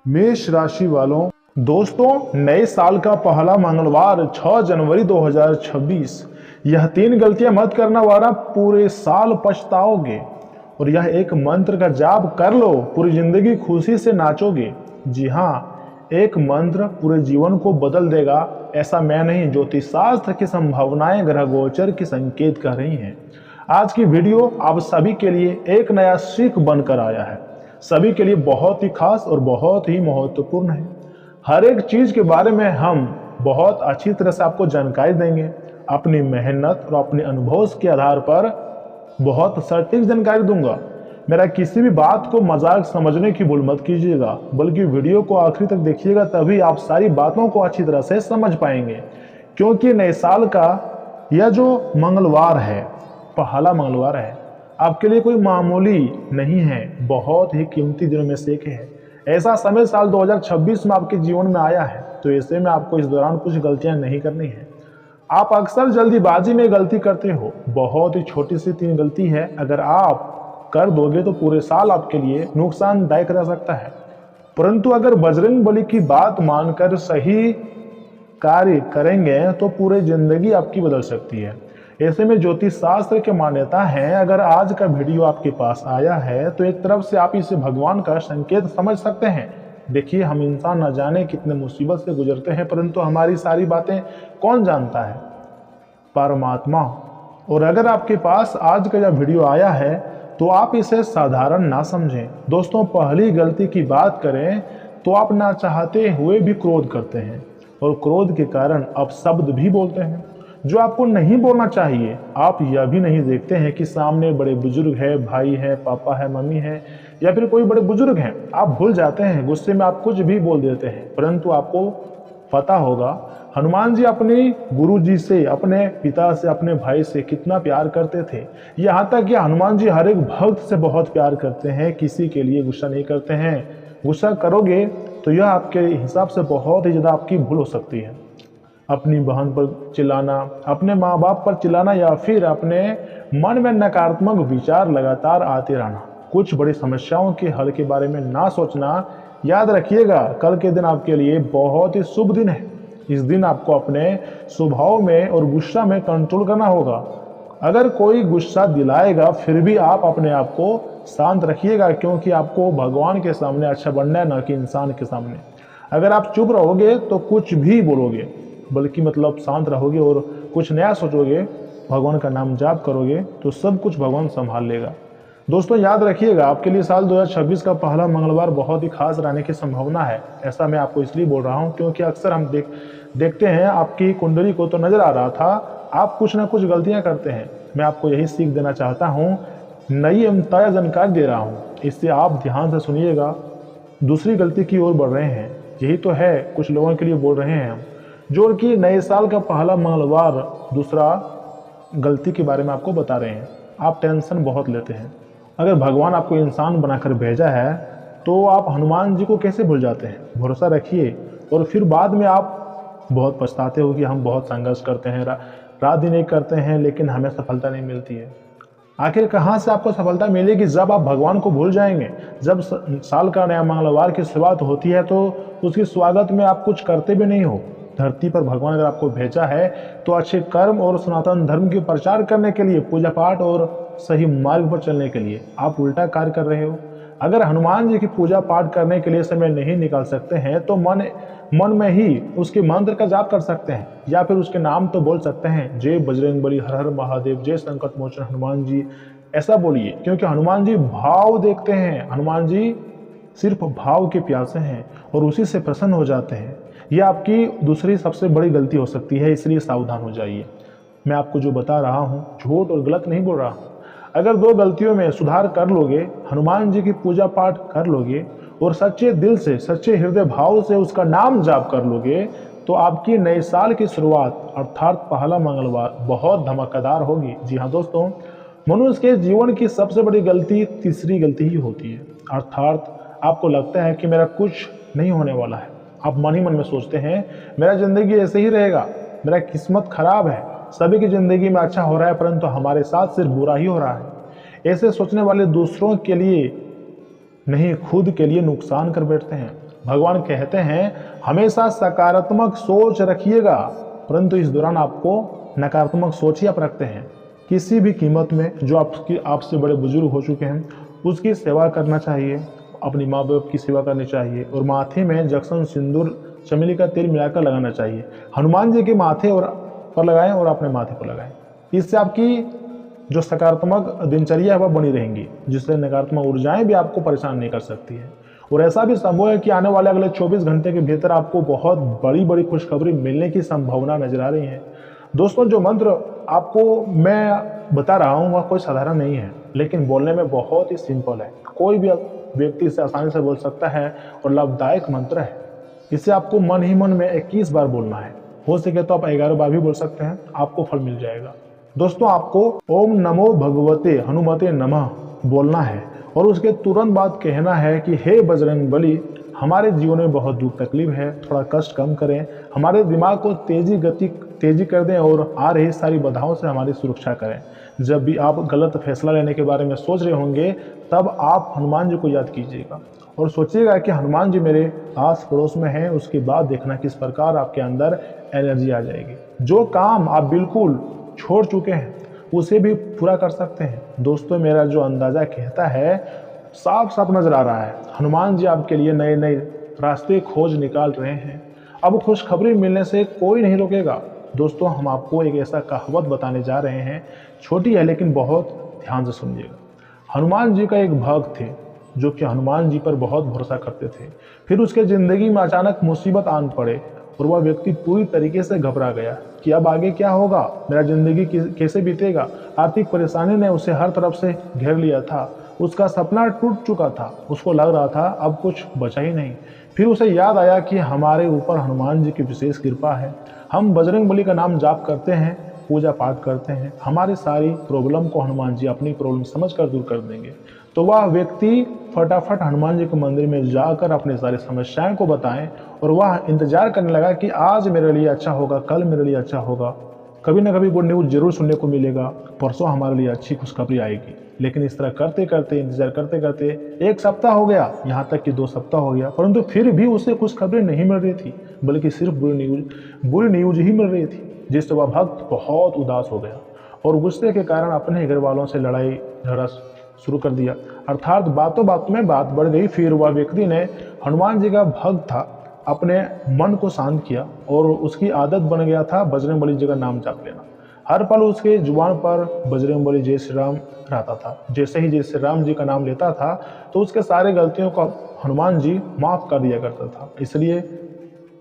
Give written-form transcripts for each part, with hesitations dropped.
मेष राशि वालों, दोस्तों नए साल का पहला मंगलवार 6 जनवरी 2026। यह 3 गलतियां मत करना वरना पूरे साल पछताओगे। और यह एक मंत्र का जाप कर लो, पूरी जिंदगी खुशी से नाचोगे। जी हाँ, एक मंत्र पूरे जीवन को बदल देगा। ऐसा मैं नहीं, ज्योतिष शास्त्र की संभावनाएं ग्रह गोचर की संकेत कर रही हैं। आज की वीडियो आप सभी के लिए एक नया सीख बनकर आया है, सभी के लिए बहुत ही खास और बहुत ही महत्वपूर्ण है। हर एक चीज के बारे में हम बहुत अच्छी तरह से आपको जानकारी देंगे। अपनी मेहनत और अपने अनुभव के आधार पर बहुत सटीक जानकारी दूंगा। मेरा किसी भी बात को मजाक समझने की भूल मत कीजिएगा, बल्कि वीडियो को आखिरी तक देखिएगा, तभी आप सारी बातों को अच्छी तरह से समझ पाएंगे। क्योंकि नए साल का यह जो मंगलवार है, पहला मंगलवार है, आपके लिए कोई मामूली नहीं है, बहुत ही कीमती दिनों में से एक है। ऐसा समय साल 2026 में आपके जीवन में आया है, तो ऐसे में आपको इस दौरान कुछ गलतियां नहीं करनी है। आप अक्सर जल्दीबाजी में गलती करते हो, बहुत ही छोटी सी 3 गलती है, अगर आप कर दोगे तो पूरे साल आपके लिए नुकसानदायक रह सकता है। परंतु अगर बजरंग बली की बात मानकर सही कार्य करेंगे तो पूरी जिंदगी आपकी बदल सकती है। ऐसे में ज्योतिष शास्त्र की मान्यता है, अगर आज का वीडियो आपके पास आया है तो एक तरफ से आप इसे भगवान का संकेत समझ सकते हैं। देखिए, हम इंसान न जाने कितने मुसीबत से गुजरते हैं, परंतु हमारी सारी बातें कौन जानता है? परमात्मा। और अगर आपके पास आज का यह वीडियो आया है तो आप इसे साधारण ना समझें। दोस्तों, पहली गलती की बात करें तो आप ना चाहते हुए भी क्रोध करते हैं, और क्रोध के कारण आप शब्द भी बोलते हैं जो आपको नहीं बोलना चाहिए। आप यह भी नहीं देखते हैं कि सामने बड़े बुजुर्ग है, भाई है, पापा है, मम्मी है, या फिर कोई बड़े बुजुर्ग हैं। आप भूल जाते हैं, गुस्से में आप कुछ भी बोल देते हैं। परंतु आपको पता होगा, हनुमान जी अपने गुरु जी से, अपने पिता से, अपने भाई से कितना प्यार करते थे। यहाँ तक कि हनुमान जी हर एक भक्त से बहुत प्यार करते हैं, किसी के लिए गुस्सा नहीं करते हैं। गुस्सा करोगे तो यह आपके हिसाब से बहुत ही ज़्यादा आपकी भूल हो सकती है। अपनी बहन पर चिल्लाना, अपने माँ बाप पर चिल्लाना, या फिर अपने मन में नकारात्मक विचार लगातार आते रहना, कुछ बड़ी समस्याओं के हल के बारे में ना सोचना। याद रखिएगा, कल के दिन आपके लिए बहुत ही शुभ दिन है। इस दिन आपको अपने स्वभाव में और गुस्सा में कंट्रोल करना होगा। अगर कोई गुस्सा दिलाएगा फिर भी आप अपने आप को शांत रखिएगा, क्योंकि आपको भगवान के सामने अच्छा बनना है, न कि इंसान के सामने। अगर आप चुप रहोगे तो कुछ भी बोलोगे, बल्कि मतलब शांत रहोगे और कुछ नया सोचोगे, भगवान का नाम जाप करोगे, तो सब कुछ भगवान संभाल लेगा। दोस्तों, याद रखिएगा, आपके लिए साल 2026 का पहला मंगलवार बहुत ही खास रहने की संभावना है। ऐसा मैं आपको इसलिए बोल रहा हूँ क्योंकि अक्सर हम देखते हैं, आपकी कुंडली को तो नजर आ रहा था, आप कुछ ना कुछ गलतियां करते हैं। मैं आपको यही सीख देना चाहता हूँ, नई एवं ताज़ा जानकारी दे रहा हूँ, इससे आप ध्यान से सुनिएगा। दूसरी गलती की ओर बढ़ रहे हैं, यही तो है, कुछ लोगों के लिए बोल रहे हैं हम, जो कि नए साल का पहला मंगलवार दूसरा गलती के बारे में आपको बता रहे हैं। आप टेंशन बहुत लेते हैं। अगर भगवान आपको इंसान बनाकर भेजा है तो आप हनुमान जी को कैसे भूल जाते हैं? भरोसा रखिए, और फिर बाद में आप बहुत पछताते हो कि हम बहुत संघर्ष करते हैं, रात दिन एक करते हैं, लेकिन हमें सफलता नहीं मिलती है। आखिर कहाँ से आपको सफलता मिलेगी? जब आप भगवान को भूल जाएंगे। जब साल का नया मंगलवार की शुरुआत होती है तो उसके स्वागत में आप कुछ करते भी नहीं हो। धरती पर भगवान अगर आपको भेजा है तो अच्छे कर्म और सनातन धर्म के प्रचार करने के लिए, पूजा पाठ और सही मार्ग पर चलने के लिए। आप उल्टा कार्य कर रहे हो। अगर हनुमान जी की पूजा पाठ करने के लिए समय नहीं निकाल सकते हैं तो मन में ही उसके मंत्र का जाप कर सकते हैं, या फिर उसके नाम तो बोल सकते हैं, जय बजरंग बली, हर हर महादेव, जय संकट मोचन हनुमान जी। ऐसा बोलिए, क्योंकि हनुमान जी भाव देखते हैं। हनुमान जी सिर्फ भाव के प्यासे हैं और उसी से प्रसन्न हो जाते हैं। यह आपकी दूसरी सबसे बड़ी गलती हो सकती है, इसलिए सावधान हो जाइए। मैं आपको जो बता रहा हूँ झूठ और गलत नहीं बोल रहा हूँ। अगर 2 गलतियों में सुधार कर लोगे, हनुमान जी की पूजा पाठ कर लोगे और सच्चे दिल से, सच्चे हृदय भाव से उसका नाम जाप कर लोगे, तो आपकी नए साल की शुरुआत अर्थात पहला मंगलवार बहुत धमाकेदार होगी। जी हाँ दोस्तों, मनुष्य के जीवन की सबसे बड़ी गलती तीसरी गलती ही होती है। अर्थात आपको लगता है कि मेरा कुछ नहीं होने वाला है। आप मन ही मन में सोचते हैं, मेरा जिंदगी ऐसे ही रहेगा, मेरा किस्मत खराब है, सभी की जिंदगी में अच्छा हो रहा है परंतु हमारे साथ सिर्फ बुरा ही हो रहा है। ऐसे सोचने वाले दूसरों के लिए नहीं, खुद के लिए नुकसान कर बैठते हैं। भगवान कहते हैं हमेशा सकारात्मक सोच रखिएगा, परंतु इस दौरान आपको नकारात्मक सोच ही आप रखते हैं। किसी भी कीमत में जो आपसे बड़े बुजुर्ग हो चुके हैं उसकी सेवा करना चाहिए, अपनी माँ बाप की सेवा करनी चाहिए और माथे में जक्सन सिंदूर चमेली का तेल मिलाकर लगाना चाहिए। हनुमान जी के माथे पर लगाएं और अपने माथे पर लगाएं। इससे आपकी जो सकारात्मक दिनचर्या है वह बनी रहेंगी, जिससे नकारात्मक ऊर्जाएं भी आपको परेशान नहीं कर सकती है। और ऐसा भी संभव है कि आने वाले अगले 24 घंटे के भीतर आपको बहुत बड़ी बड़ी खुशखबरी मिलने की संभावना नजर आ रही है। दोस्तों, जो मंत्र आपको मैं बता रहा हूँ वह कोई साधारण नहीं है, लेकिन बोलने में बहुत ही सिंपल है। कोई भी व्यक्ति इसे आसानी से बोल सकता है और लाभदायक मंत्र है। इसे आपको मन ही मन में 21 बार बोलना है। हो सके तो आप 11 बार भी बोल सकते हैं, आपको फल मिल जाएगा। दोस्तों, आपको ओम नमो भगवते हनुमते नमः बोलना है और उसके तुरंत बाद कहना है कि हे बजरंगबली, हमारे जीवन में बहुत दुख तकलीफ है, थोड़ा कष्ट कम करें, हमारे दिमाग को तेजी कर दें और आ रही सारी बाधाओं से हमारी सुरक्षा करें। जब भी आप गलत फैसला लेने के बारे में सोच रहे होंगे तब आप हनुमान जी को याद कीजिएगा और सोचिएगा कि हनुमान जी मेरे आस पड़ोस में हैं। उसके बाद देखना किस प्रकार आपके अंदर एनर्जी आ जाएगी। जो काम आप बिल्कुल छोड़ चुके हैं उसे भी पूरा कर सकते हैं। दोस्तों, मेरा जो अंदाजा कहता है साफ साफ नजर आ रहा है, हनुमान जी आपके लिए नए नए रास्ते खोज निकाल रहे हैं। अब खुशखबरी मिलने से कोई नहीं रोकेगा। दोस्तों, हम आपको एक ऐसा कहावत बताने जा रहे हैं, छोटी है लेकिन बहुत ध्यान से सुनिएगा। हनुमान जी का एक भक्त थे जो कि हनुमान जी पर बहुत भरोसा करते थे। फिर उसके जिंदगी में अचानक मुसीबत आन पड़े और वह व्यक्ति पूरी तरीके से घबरा गया कि अब आगे क्या होगा, मेरा जिंदगी कैसे बीतेगा। आर्थिक परेशानी ने उसे हर तरफ से घेर लिया था। उसका सपना टूट चुका था। उसको लग रहा था अब कुछ बचा ही नहीं। फिर उसे याद आया कि हमारे ऊपर हनुमान जी की विशेष कृपा है। हम बजरंगबली का नाम जाप करते हैं, पूजा पाठ करते हैं, हमारी सारी प्रॉब्लम को हनुमान जी अपनी प्रॉब्लम समझकर दूर कर देंगे। तो वह व्यक्ति फटाफट हनुमान जी के मंदिर में जाकर अपनी सारी समस्याएं को बताएं और वह इंतजार करने लगा कि आज मेरे लिए अच्छा होगा, कल मेरे लिए अच्छा होगा, कभी ना कभी गुड न्यूज़ जरूर सुनने को मिलेगा, परसों हमारे लिए अच्छी खुशखबरी आएगी। लेकिन इस तरह करते करते इंतजार करते करते 1 सप्ताह हो गया, यहाँ तक कि 2 सप्ताह हो गया, परंतु फिर भी उसे खुशखबरी नहीं मिल रही थी, बल्कि सिर्फ बुरी न्यूज़ ही मिल रही थी, जिससे वह भक्त बहुत उदास हो गया और गुस्से के कारण अपने घर वालों से लड़ाई झगड़ा शुरू कर दिया। अर्थात बातों बातों में बात बढ़ गई। फिर वह व्यक्ति ने, हनुमान जी का भक्त था, अपने मन को शांत किया और उसकी आदत बन गया था बजरंगबली जी का नाम जाप लेना। हर पल उसके जुबान पर बजरंगबली जय श्री राम रहता था। जैसे ही जय श्री राम जी का नाम लेता था तो उसके सारे गलतियों को हनुमान जी माफ कर दिया करता था। इसलिए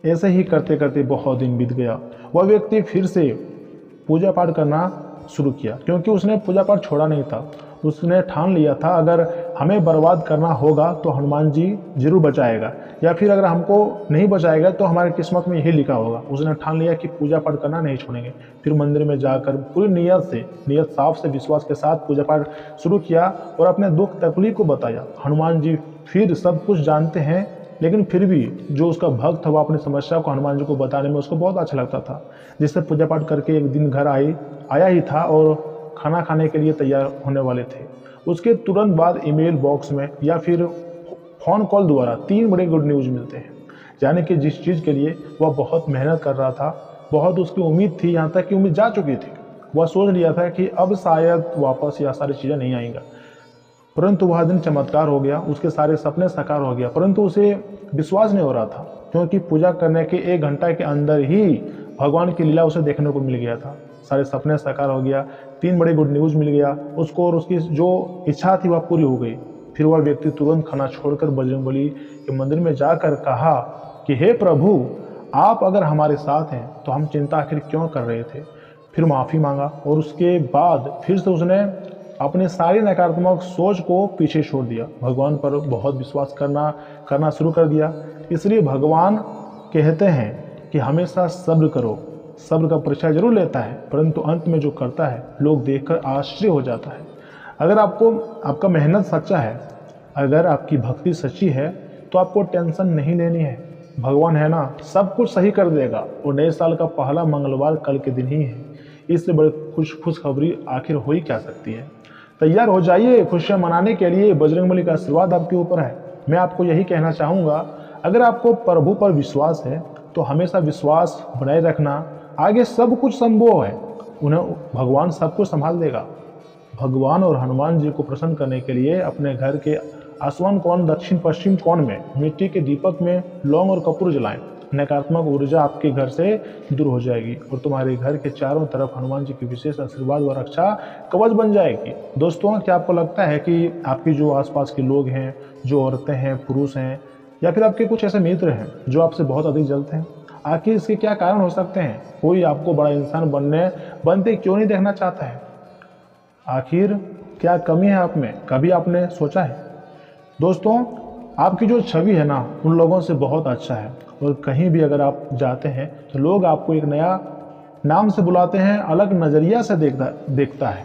ऐसे ही करते करते बहुत दिन बीत गया। वह व्यक्ति फिर से पूजा पाठ करना शुरू किया, क्योंकि उसने पूजा पाठ छोड़ा नहीं था। उसने ठान लिया था अगर हमें बर्बाद करना होगा तो हनुमान जी जरूर बचाएगा, या फिर अगर हमको नहीं बचाएगा तो हमारी किस्मत में यही लिखा होगा। उसने ठान लिया कि पूजा पाठ करना नहीं छोड़ेंगे। फिर मंदिर में जाकर पूरी नियत साफ से विश्वास के साथ पूजा पाठ शुरू किया और अपने दुख तकलीफ को बताया। हनुमान जी फिर सब कुछ जानते हैं, लेकिन फिर भी जो उसका भक्त था वह अपनी समस्या को हनुमान जी को बताने में उसको बहुत अच्छा लगता था। जिससे पूजा पाठ करके एक दिन घर आया ही था और खाना खाने के लिए तैयार होने वाले थे। उसके तुरंत बाद ईमेल बॉक्स में या फिर फ़ोन कॉल द्वारा 3 बड़े गुड न्यूज़ मिलते हैं। यानी कि जिस चीज़ के लिए वह बहुत मेहनत कर रहा था, बहुत उसकी उम्मीद थी, यहाँ तक कि उम्मीद जा चुकी थी। वह सोच लिया था कि अब शायद वापस यह सारी चीज़ें नहीं आएंगी, परंतु वह दिन चमत्कार हो गया। उसके सारे सपने साकार हो गया, परंतु उसे विश्वास नहीं हो रहा था, क्योंकि पूजा करने के 1 घंटा के अंदर ही भगवान की लीला उसे देखने को मिल गया था। सारे सपने साकार हो गया, 3 बड़े गुड न्यूज़ मिल गया उसको और उसकी जो इच्छा थी वह पूरी हो गई। फिर वह व्यक्ति तुरंत खाना छोड़कर बजरंगबली के मंदिर में जाकर कहा कि हे प्रभु, आप अगर हमारे साथ हैं तो हम चिंता आखिर क्यों कर रहे थे। फिर माफ़ी मांगा और उसके बाद फिर से उसने अपने सारी नकारात्मक सोच को पीछे छोड़ दिया, भगवान पर बहुत विश्वास करना शुरू कर दिया। इसलिए भगवान कहते हैं कि हमेशा सब्र करो। सब्र का परीक्षा जरूर लेता है, परंतु अंत में जो करता है लोग देखकर आश्चर्य हो जाता है। अगर आपका मेहनत सच्चा है, अगर आपकी भक्ति सच्ची है तो आपको टेंशन नहीं लेनी है। भगवान है ना, सब कुछ सही कर देगा। और नए साल का पहला मंगलवार कल के दिन ही है। इससे बड़ी खुशखबरी आखिर हो ही क्या सकती है। तैयार हो जाइए खुशियाँ मनाने के लिए। बजरंगबली का आशीर्वाद आपके ऊपर है। मैं आपको यही कहना चाहूँगा, अगर आपको प्रभु पर विश्वास है तो हमेशा विश्वास बनाए रखना, आगे सब कुछ संभव है। उन्हें भगवान सब कुछ संभाल देगा। भगवान और हनुमान जी को प्रसन्न करने के लिए अपने घर के आसमान कोण, दक्षिण पश्चिम कोण में मिट्टी के दीपक में लौंग और कपूर जलाएं। नकारात्मक ऊर्जा आपके घर से दूर हो जाएगी और तुम्हारे घर के चारों तरफ हनुमान जी की विशेष आशीर्वाद व रक्षा कवच बन जाएगी। दोस्तों, क्या आपको लगता है कि आपके जो आसपास के लोग हैं, जो औरतें हैं, पुरुष हैं, या फिर आपके कुछ ऐसे मित्र हैं जो आपसे बहुत अधिक जलते हैं? आखिर इसके क्या कारण हो सकते हैं? कोई आपको बड़ा इंसान बनते क्यों नहीं देखना चाहता है? आखिर क्या कमी है आप में? कभी आपने सोचा है? दोस्तों, आपकी जो छवि है ना, उन लोगों से बहुत अच्छा है और कहीं भी अगर आप जाते हैं तो लोग आपको एक नया नाम से बुलाते हैं, अलग नज़रिया से देखता है।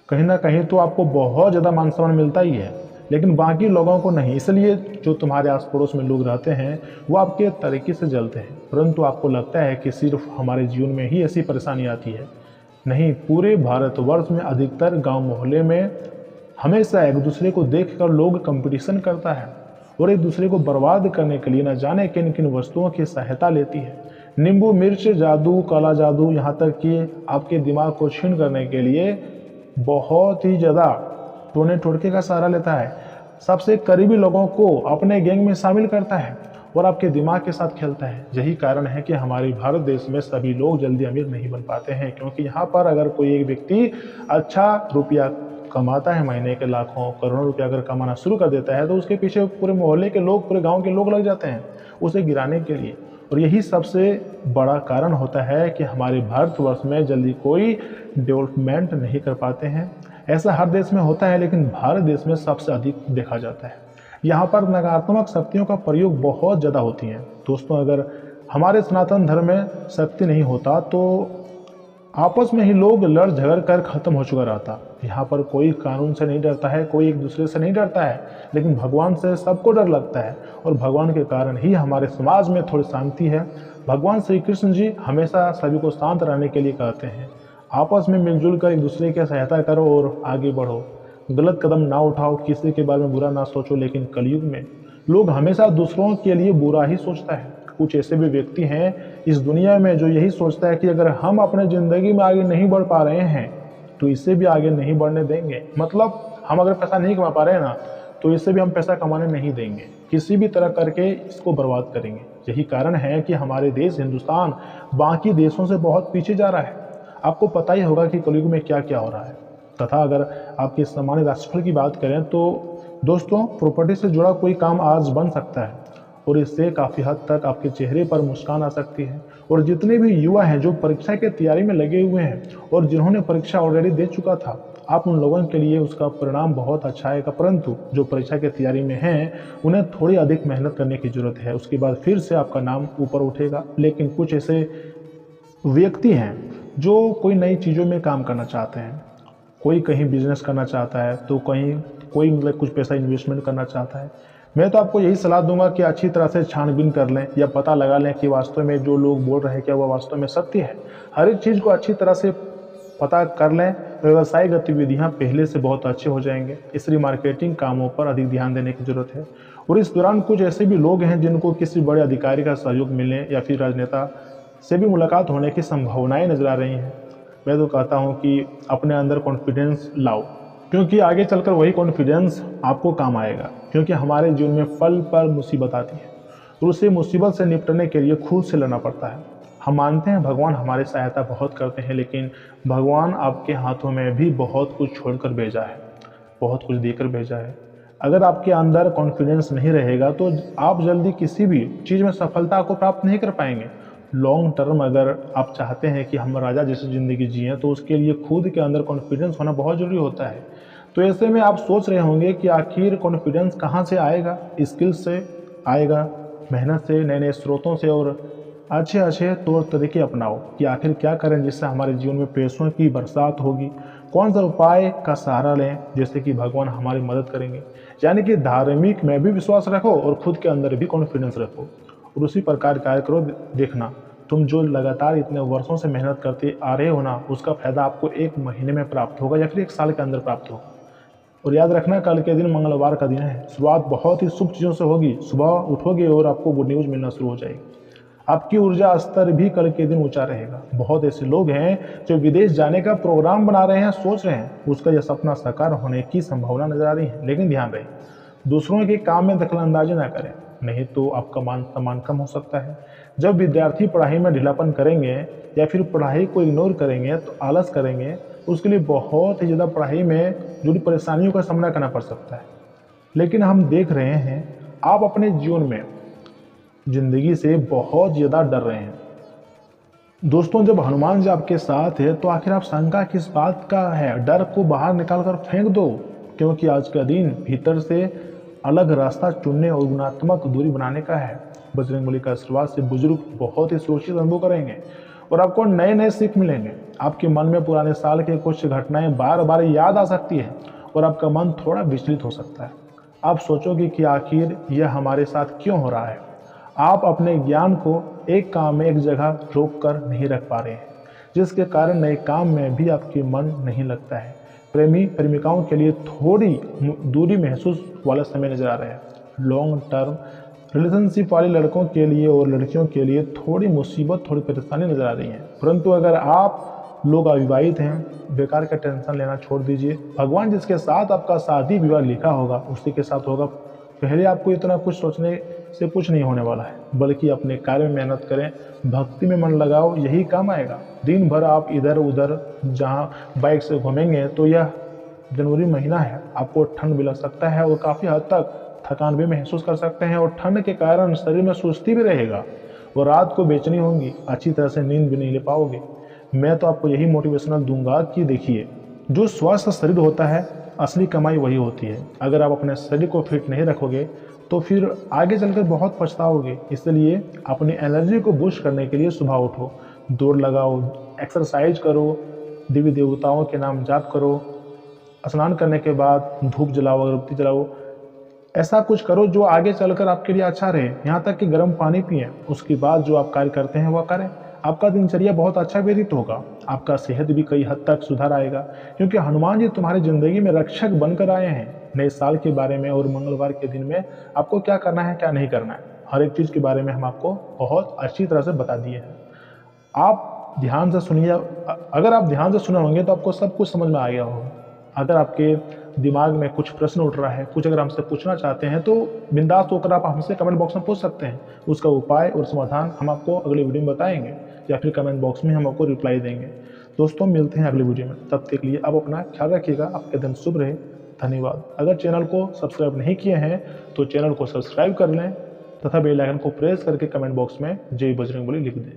कहीं ना कहीं तो आपको बहुत ज़्यादा मान सम्मान मिलता ही है, लेकिन बाकी लोगों को नहीं। इसलिए जो तुम्हारे आस पड़ोस में लोग रहते हैं वो आपके तरीके से जलते हैं, परंतु आपको लगता है कि सिर्फ हमारे जीवन में ही ऐसी परेशानी आती है। नहीं, पूरे भारतवर्ष में अधिकतर गांव मोहल्ले में हमेशा एक दूसरे को देखकर लोग कंपटीशन करता है और एक दूसरे को बर्बाद करने के लिए न जाने किन किन वस्तुओं की सहायता लेती है। नींबू मिर्च जादू, काला जादू, यहाँ तक कि आपके दिमाग को छीन करने के लिए बहुत ही ज़्यादा टोने टोटके का सहारा लेता है। सबसे करीबी लोगों को अपने गैंग में शामिल करता है और आपके दिमाग के साथ खेलता है। यही कारण है कि हमारे भारत देश में सभी लोग जल्दी अमीर नहीं बन पाते हैं, क्योंकि यहाँ पर अगर कोई एक व्यक्ति अच्छा रुपया कमाता है, महीने के लाखों करोड़ों रुपया अगर कमाना शुरू कर देता है तो उसके पीछे पूरे मोहल्ले के लोग, पूरे गांव के लोग लग जाते हैं उसे गिराने के लिए। और यही सबसे बड़ा कारण होता है कि हमारे भारतवर्ष में जल्दी कोई डेवलपमेंट नहीं कर पाते हैं। ऐसा हर देश में होता है, लेकिन भारत देश में सबसे अधिक देखा जाता है। यहाँ पर नकारात्मक शक्तियों का प्रयोग बहुत ज़्यादा होती है। दोस्तों, अगर हमारे सनातन धर्म में शक्ति नहीं होता तो आपस में ही लोग लड़ झगड़ कर ख़त्म हो चुका रहता। यहाँ पर कोई कानून से नहीं डरता है, कोई एक दूसरे से नहीं डरता है, लेकिन भगवान से सबको डर लगता है और भगवान के कारण ही हमारे समाज में थोड़ी शांति है। भगवान श्री कृष्ण जी हमेशा सभी को शांत रहने के लिए कहते हैं, आपस में मिलजुल कर एक दूसरे की सहायता करो और आगे बढ़ो, गलत कदम ना उठाओ, किसी के बारे में बुरा ना सोचो। लेकिन कलयुग में लोग हमेशा दूसरों के लिए बुरा ही सोचता है। कुछ ऐसे भी व्यक्ति हैं इस दुनिया में जो यही सोचता है कि अगर हम अपने ज़िंदगी में आगे नहीं बढ़ पा रहे हैं तो इससे भी आगे नहीं बढ़ने देंगे। मतलब हम अगर पैसा नहीं कमा पा रहे हैं ना, तो इससे भी हम पैसा कमाने नहीं देंगे, किसी भी तरह करके इसको बर्बाद करेंगे। यही कारण है कि हमारे देश हिंदुस्तान बाकी देशों से बहुत पीछे जा रहा है। आपको पता ही होगा कि कलयुग में क्या क्या हो रहा है। तथा अगर आपके सामान्य राशिफल की बात करें तो दोस्तों, प्रॉपर्टी से जुड़ा कोई काम आज बन सकता है और इससे काफ़ी हद तक आपके चेहरे पर मुस्कान आ सकती है। और जितने भी युवा हैं जो परीक्षा की तैयारी में लगे हुए हैं और जिन्होंने परीक्षा ऑलरेडी दे चुका था, आप उन लोगों के लिए उसका परिणाम बहुत अच्छा आएगा। परंतु जो परीक्षा की तैयारी में हैं उन्हें थोड़ी अधिक मेहनत करने की ज़रूरत है, उसके बाद फिर से आपका नाम ऊपर उठेगा। लेकिन कुछ ऐसे व्यक्ति हैं जो कोई नई चीज़ों में काम करना चाहते हैं, कोई कहीं बिजनेस करना चाहता है तो कोई मतलब कुछ पैसा इन्वेस्टमेंट करना चाहता है। मैं तो आपको यही सलाह दूंगा कि अच्छी तरह से छानबीन कर लें या पता लगा लें कि वास्तव में जो लोग बोल रहे हैं क्या वह वास्तव में सत्य है। हर एक चीज़ को अच्छी तरह से पता कर लें। व्यवसायिक गतिविधियां पहले से बहुत अच्छे हो जाएंगे, इसलिए मार्केटिंग कामों पर अधिक ध्यान देने की जरूरत है। और इस दौरान कुछ ऐसे भी लोग हैं जिनको किसी बड़े अधिकारी का सहयोग मिलने या फिर राजनेता से भी मुलाकात होने की संभावनाएं नजर आ रही हैं। मैं तो कहता हूं कि अपने अंदर कॉन्फिडेंस लाओ, क्योंकि आगे चलकर वही कॉन्फिडेंस आपको काम आएगा। क्योंकि हमारे जीवन में पल पर मुसीबत आती है और उसे मुसीबत से निपटने के लिए खुद से लड़ना पड़ता है। हम मानते हैं भगवान हमारी सहायता बहुत करते हैं, लेकिन भगवान आपके हाथों में भी बहुत कुछ छोड़कर भेजा है, बहुत कुछ देकर भेजा है। अगर आपके अंदर कॉन्फिडेंस नहीं रहेगा तो आप जल्दी किसी भी चीज़ में सफलता को प्राप्त नहीं कर पाएंगे। लॉन्ग टर्म अगर आप चाहते हैं कि हम राजा जैसी ज़िंदगी जिएं तो उसके लिए खुद के अंदर कॉन्फिडेंस होना बहुत ज़रूरी होता है। तो ऐसे में आप सोच रहे होंगे कि आखिर कॉन्फिडेंस कहाँ से आएगा? स्किल्स से आएगा, मेहनत से, नए नए स्रोतों से और अच्छे अच्छे तौर तरीके अपनाओ कि आखिर क्या करें जिससे हमारे जीवन में पैसों की बरसात होगी। कौन सा उपाय का सहारा लें जैसे कि भगवान हमारी मदद करेंगे। यानी कि धार्मिक में भी विश्वास रखो और खुद के अंदर भी कॉन्फिडेंस रखो और उसी प्रकार कार्य करो। देखना, तुम जो लगातार इतने वर्षों से मेहनत करते आ रहे हो ना, उसका फायदा आपको 1 महीने में प्राप्त होगा या फिर 1 साल के अंदर प्राप्त होगा। और याद रखना कल के दिन मंगलवार का दिन है, शुरुआत बहुत ही शुभ चीज़ों से होगी। सुबह उठोगे और आपको गुड न्यूज़ मिलना शुरू हो जाएगी। आपकी ऊर्जा स्तर भी कल के दिन ऊंचा रहेगा। बहुत ऐसे लोग हैं जो विदेश जाने का प्रोग्राम बना रहे हैं, सोच रहे हैं, उसका यह सपना साकार होने की संभावना नजर आ रही है। लेकिन ध्यान रहे, दूसरों के काम में दखलंदाजी ना करें, नहीं तो आपका मान सम्मान कम हो सकता है। जब विद्यार्थी पढ़ाई में ढीलापन करेंगे या फिर पढ़ाई को इग्नोर करेंगे तो आलस करेंगे, उसके लिए बहुत ही ज़्यादा पढ़ाई में जुड़ी परेशानियों का सामना करना पड़ सकता है। लेकिन हम देख रहे हैं आप अपने जीवन में जिंदगी से बहुत ज़्यादा डर रहे हैं। दोस्तों, जब हनुमान जी आपके साथ है तो आखिर आप शंका किस बात का है? डर को बाहर निकाल कर फेंक दो, क्योंकि आज का दिन भीतर से अलग रास्ता चुनने और गुणात्मक दूरी बनाने का है। बजरंगबली का आशीर्वाद से बुजुर्ग बहुत ही सुरक्षित अनुभव करेंगे और आपको नए नए सीख मिलेंगे। आपके मन में पुराने साल के कुछ घटनाएं बार बार याद आ सकती है और आपका मन थोड़ा विचलित हो सकता है। आप सोचोगे कि आखिर यह हमारे साथ क्यों हो रहा है। आप अपने ज्ञान को एक काम में एक जगह रोक कर नहीं रख पा रहे हैं, जिसके कारण नए काम में भी आपके मन नहीं लगता है। प्रेमी प्रेमिकाओं के लिए थोड़ी दूरी महसूस वाला समय नजर आ रहा है। लॉन्ग टर्म रिलेशनशिप वाले लड़कों के लिए और लड़कियों के लिए थोड़ी मुसीबत, थोड़ी परेशानी नजर आ रही है। परंतु अगर आप लोग अविवाहित हैं, बेकार का टेंशन लेना छोड़ दीजिए। भगवान जिसके साथ आपका शादी विवाह लिखा होगा उसी के साथ होगा। पहले आपको इतना कुछ सोचने से कुछ नहीं होने वाला है, बल्कि अपने कार्य में मेहनत करें, भक्ति में मन लगाओ, यही काम आएगा। दिन भर आप इधर उधर जहां बाइक से घूमेंगे तो यह जनवरी महीना है, आपको ठंड भी लग सकता है और काफ़ी हद तक थकान भी महसूस कर सकते हैं और ठंड के कारण शरीर में सुस्ती भी रहेगा और रात को बेचैनी होंगी, अच्छी तरह से नींद भी नहीं ले पाओगे। मैं तो आपको यही मोटिवेशनल दूंगा कि देखिए, जो स्वस्थ शरीर होता है असली कमाई वही होती है। अगर आप अपने शरीर को फिट नहीं रखोगे तो फिर आगे चलकर बहुत पछताओगे। इसलिए अपनी एनर्जी को बूस्ट करने के लिए सुबह उठो, दौड़ लगाओ, एक्सरसाइज करो, देवी देवताओं के नाम जाप करो, स्नान करने के बाद धूप जलाओ, अगरबत्ती जलाओ। ऐसा कुछ करो जो आगे चलकर आपके लिए अच्छा रहे। यहाँ तक कि गर्म पानी पिएं, उसके बाद जो आप कार्य करते हैं वह करें। आपका दिनचर्या बहुत अच्छा व्यतीत होगा, आपका सेहत भी कई हद तक सुधार आएगा, क्योंकि हनुमान जी तुम्हारी जिंदगी में रक्षक बनकर आए हैं। नए साल के बारे में और मंगलवार के दिन में आपको क्या करना है, क्या नहीं करना है, हर एक चीज़ के बारे में हम आपको बहुत अच्छी तरह से बता दिए हैं। आप ध्यान से सुनिए। अगर आप ध्यान से सुने होंगे तो आपको सब कुछ समझ में आ गया होगा। अगर आपके दिमाग में कुछ प्रश्न उठ रहा है, कुछ अगर हमसे पूछना चाहते हैं तो बिंदास होकर आप हमसे कमेंट बॉक्स में पूछ सकते हैं। उसका उपाय और समाधान हम आपको अगले वीडियो में बताएंगे या फिर कमेंट बॉक्स में हम आपको रिप्लाई देंगे। दोस्तों, मिलते हैं अगले वीडियो में, तब तक के लिए आप अपना ख्याल रखिएगा। आपके दिन शुभ रहे। धन्यवाद। अगर चैनल को सब्सक्राइब नहीं किए हैं तो चैनल को सब्सक्राइब कर लें तथा बेल आइकन को प्रेस करके कमेंट बॉक्स में जय बजरंगबली लिख दें।